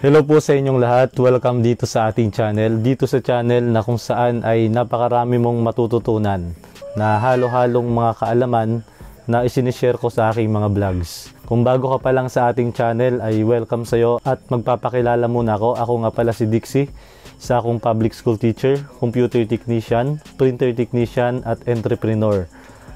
Hello po sa inyong lahat. Welcome dito sa ating channel. Dito sa channel na kung saan ay napakarami mong matututunan na halo-halong mga kaalaman na isinishare ko sa aking mga vlogs. Kung bago ka pa lang sa ating channel ay welcome sa'yo at magpapakilala muna ako. Ako nga pala si Dixie, sa akong public school teacher, computer technician, printer technician at entrepreneur.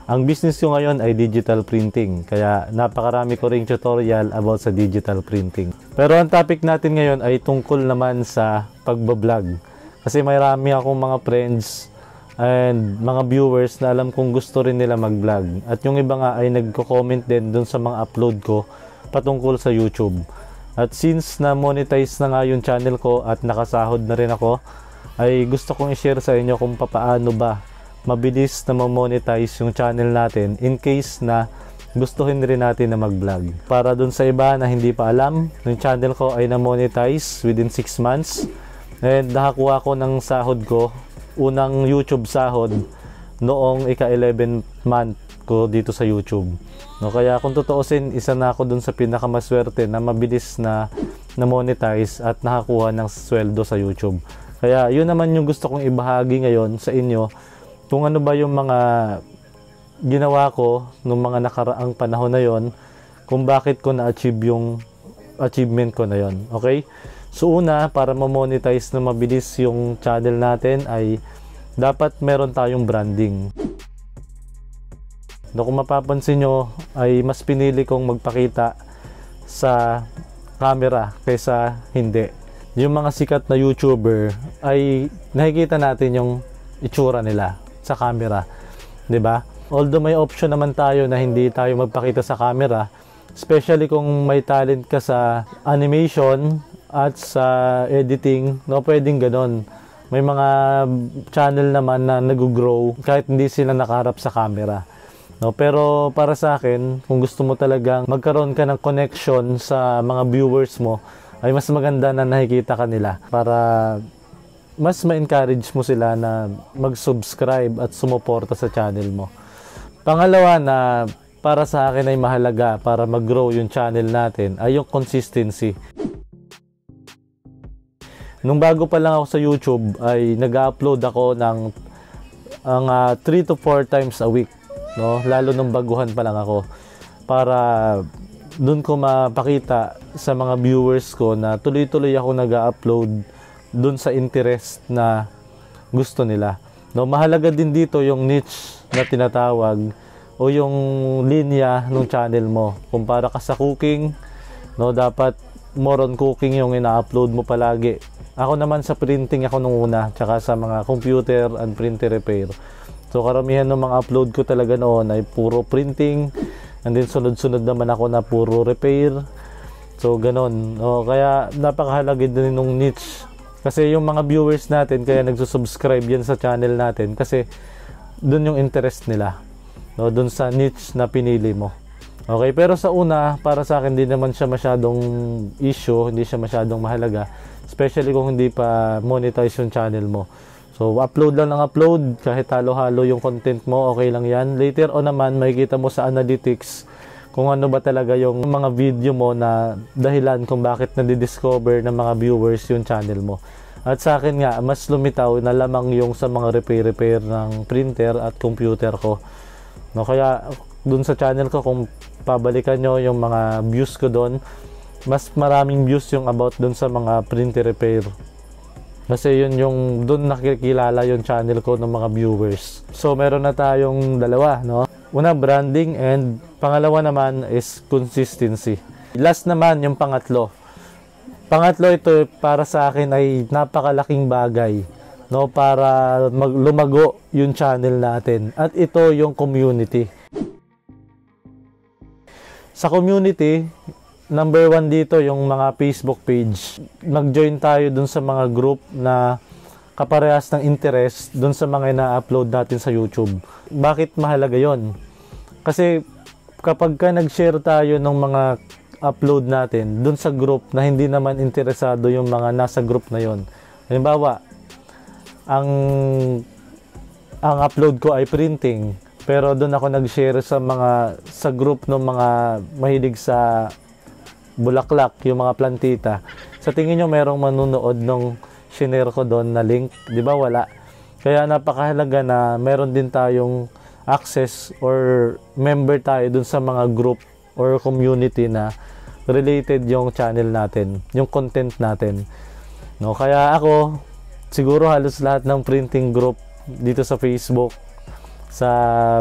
Ang business ko ngayon ay digital printing, kaya napakarami ko ring tutorial about sa digital printing. Pero ang topic natin ngayon ay tungkol naman sa pagbablog. Kasi marami akong mga friends and mga viewers na alam kong gusto rin nila mag-vlog. At yung iba nga ay nagko-comment din dun sa mga upload ko patungkol sa YouTube. At since na monetize na nga yung channel ko at nakasahod na rin ako, ay gusto kong i-share sa inyo kung paano ba mabilis na ma-monetize yung channel natin in case na gustuhin rin natin na mag-vlog. Para dun sa iba na hindi pa alam, yung channel ko ay na-monetize within 6 months and nakakuha ko ng sahod ko, unang YouTube sahod noong ika-11 month ko dito sa YouTube. No, kaya kung tutuusin, isa na ako dun sa pinakamaswerte na mabilis na monetize at nakakuha ng sweldo sa YouTube. Kaya yun naman yung gusto kong ibahagi ngayon sa inyo, kung ano ba yung mga ginawa ko nung mga nakaraang panahon na yon, kung bakit ko na-achieve yung achievement ko na yon. Okay? So una, para ma-monetize na mabilis yung channel natin ay dapat meron tayong branding. No, kung mapapansin nyo ay mas pinili kong magpakita sa camera kaysa hindi. Yung mga sikat na YouTuber ay nakikita natin yung itsura nila sa camera, 'di ba? Although may option naman tayo na hindi tayo magpakita sa camera, especially kung may talent ka sa animation at sa editing, no, pwedeng ganon. May mga channel naman na nag-grow kahit hindi sila nakaharap sa camera. No, pero para sa akin, kung gusto mo talagang magkaroon ka ng connection sa mga viewers mo, ay mas maganda na nakikita ka nila para mas ma-encourage mo sila na mag-subscribe at sumuporta sa channel mo. Pangalawa na para sa akin ay mahalaga para mag-grow yung channel natin ay yung consistency. Nung bago pa lang ako sa YouTube ay nag-upload ako ng 3 to 4 times a week, no? Lalo nung baguhan pa lang ako, para dun ko mapakita sa mga viewers ko na tuloy-tuloy ako nag-upload dun sa interest na gusto nila. No, mahalaga din dito yung niche na tinatawag o yung linya ng channel mo. Kung para ka sa cooking, no, dapat more on cooking yung ina-upload mo palagi. Ako naman sa printing ako nung una, tsaka sa mga computer and printer repair. So karamihan ng mga upload ko talaga noon ay puro printing, and then sunod-sunod naman ako na puro repair. So ganon. No, kaya napakahalaga din ng niche. Kasi yung mga viewers natin, kaya nagsusubscribe yan sa channel natin kasi dun yung interest nila, no? Dun sa niche na pinili mo. Okay, pero sa una, para sa akin, hindi naman siya masyadong issue, hindi siya masyadong mahalaga, especially kung hindi pa monetize yung channel mo. So, upload lang ng upload, kahit halo-halo yung content mo, okay lang yan. Later on naman, makikita mo sa analytics kung ano ba talaga yung mga video mo na dahilan kung bakit nadidiscover ng mga viewers yung channel mo. At sa akin nga, mas lumitaw na lamang yung sa mga repair ng printer at computer ko. No, kaya dun sa channel ko, kung pabalikan nyo yung mga views ko dun, mas maraming views yung about dun sa mga printer repair. Kasi yun yung dun nakikilala yung channel ko ng mga viewers. So meron na tayong dalawa, no? Una, branding, and pangalawa naman is consistency. Last naman, yung pangatlo. Pangatlo, ito para sa akin ay napakalaking bagay, no, para lumago yung channel natin. At ito yung community. Sa community, number 1 dito yung mga Facebook page. Mag-join tayo dun sa mga group na kaparehas ng interest dun sa mga ina-upload natin sa YouTube. Bakit mahalaga yon? Kasi kapag ka nag-share tayo ng mga upload natin dun sa group na hindi naman interesado yung mga nasa group na yon. Halimbawa, ang upload ko ay printing, pero dun ako nag-share sa group ng mga mahilig sa bulaklak, yung mga plantita. Sa tingin nyo merong manunood nung shinare ko doon na link? Di ba wala? Kaya napakahalaga na meron din tayong access or member tayo dun sa mga group or community na related yung channel natin, yung content natin. No, kaya ako siguro halos lahat ng printing group dito sa Facebook sa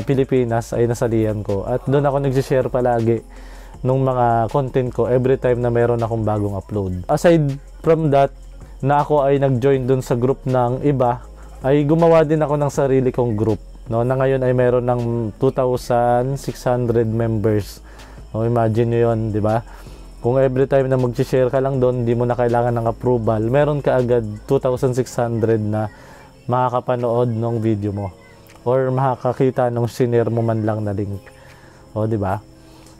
Pilipinas ay nasalihan ko at doon ako nag-share palagi nung mga content ko every time na meron akong bagong upload. Aside from that, na ako ay nag-join doon sa group ng iba, ay gumawa din ako ng sarili kong group, no, na ngayon ay meron ng 2,600 members. No, imagine nyo yun, di ba? Kung every time na mag-share ka lang doon, hindi mo na kailangan ng approval, meron ka agad 2,600 na makakapanood ng video mo or makakakita ng shinare mo man lang na link. O, di ba?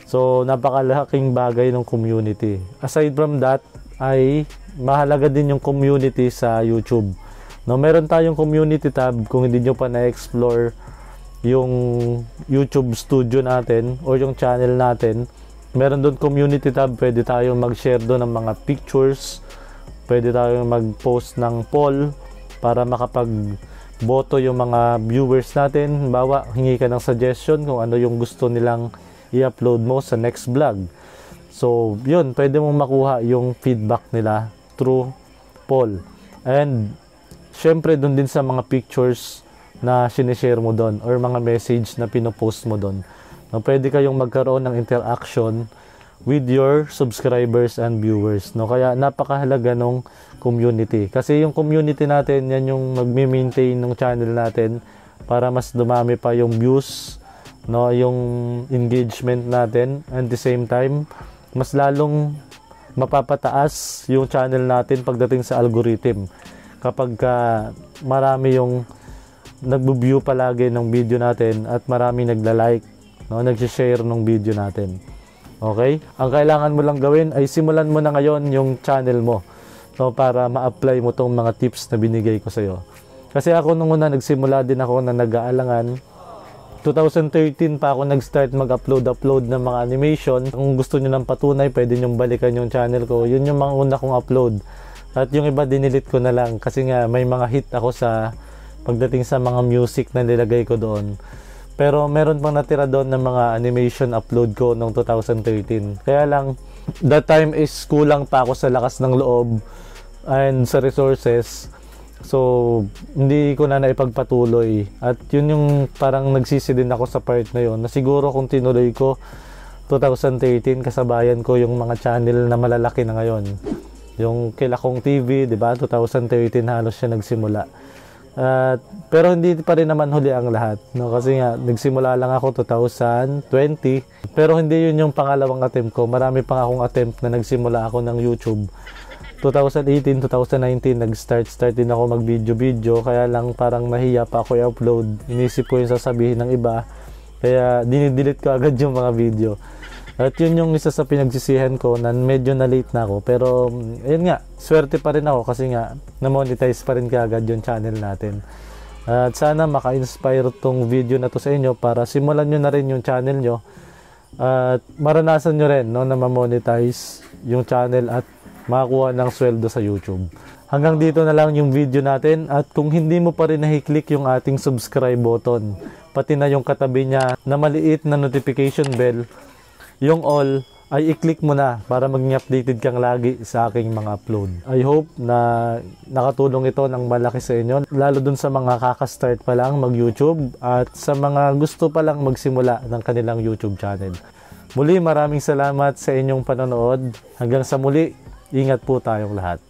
So, napakalaking bagay ng community. Aside from that, ay mahalaga din yung community sa YouTube. No, meron tayong community tab kung hindi nyo pa na-explore yung YouTube studio natin o yung channel natin. Meron doon community tab, pwede tayong mag-share doon ng mga pictures, pwede tayong mag-post ng poll para makapag-boto yung mga viewers natin. Bawa, hingi ka ng suggestion kung ano yung gusto nilang i-upload mo sa next vlog. So, yun, pwede mong makuha yung feedback nila through poll. And syempre doon din sa mga pictures na sinishare mo doon or mga message na pinopost mo doon. No, pwede kayong magkaroon ng interaction with your subscribers and viewers. No, kaya napakahalaga ng community. Kasi yung community natin, yan yung magme-maintain ng channel natin para mas dumami pa yung views, no, yung engagement natin, and the same time, mas lalong mapapataas yung channel natin pagdating sa algorithm. Kapag marami yung nagbo-view palagi ng video natin at marami nagla-like, no, nag-share ng video natin. Okay? Ang kailangan mo lang gawin ay simulan mo na ngayon yung channel mo, no, para ma-apply mo tong mga tips na binigay ko sa'yo. Kasi ako nung una nagsimula din ako na nag-aalangan. 2013 pa ako nag-start mag-upload ng mga animation. Kung gusto nyo ng patunay, pwede nyo balikan yung channel ko. Yun yung mga una kong upload. At yung iba dinilit ko na lang kasi nga may mga hit ako sa pagdating sa mga music na nilagay ko doon. Pero meron pang natira doon ng mga animation upload ko noong 2013. Kaya lang, that time is kulang pa ako sa lakas ng loob and sa resources. So, hindi ko na naipagpatuloy. At yun yung parang nagsisi din ako sa part na yun. Na siguro kung tinuloy ko 2013, kasabayan ko yung mga channel na malalaki na ngayon. Yung Kila Kong TV, di ba? 2013 halos siya nagsimula. Pero hindi pa rin naman huli ang lahat. No? Kasi nga, nagsimula lang ako 2020. Pero hindi yun yung pangalawang attempt ko. Marami pang akong attempt na nagsimula ako ng YouTube. 2018, 2019, nag-start din ako mag-video. Kaya lang parang nahiya pa ako i-upload. Inisip ko yung sasabihin ng iba. Kaya dinidelete ko agad yung mga video. At yun yung isa sa pinagsisihan ko na medyo na-late na ako. Pero, ayun nga, swerte pa rin ako kasi nga, na-monetize pa rin kaagad yung channel natin. At sana maka-inspire tong video na to sa inyo para simulan nyo na rin yung channel nyo. At maranasan nyo rin, no, na ma-monetize yung channel at makakuha ng sweldo sa YouTube. Hanggang dito na lang yung video natin at kung hindi mo pa rin nahiklik yung ating subscribe button, pati na yung katabi niya na maliit na notification bell, yung all ay i-click mo na para maging updated kang lagi sa aking mga upload. I hope na nakatulong ito ng malaki sa inyo, lalo dun sa mga kakastart pa lang mag-YouTube at sa mga gusto pa lang magsimula ng kanilang YouTube channel. Muli, maraming salamat sa inyong panonood. Hanggang sa muli, ingat po tayong lahat.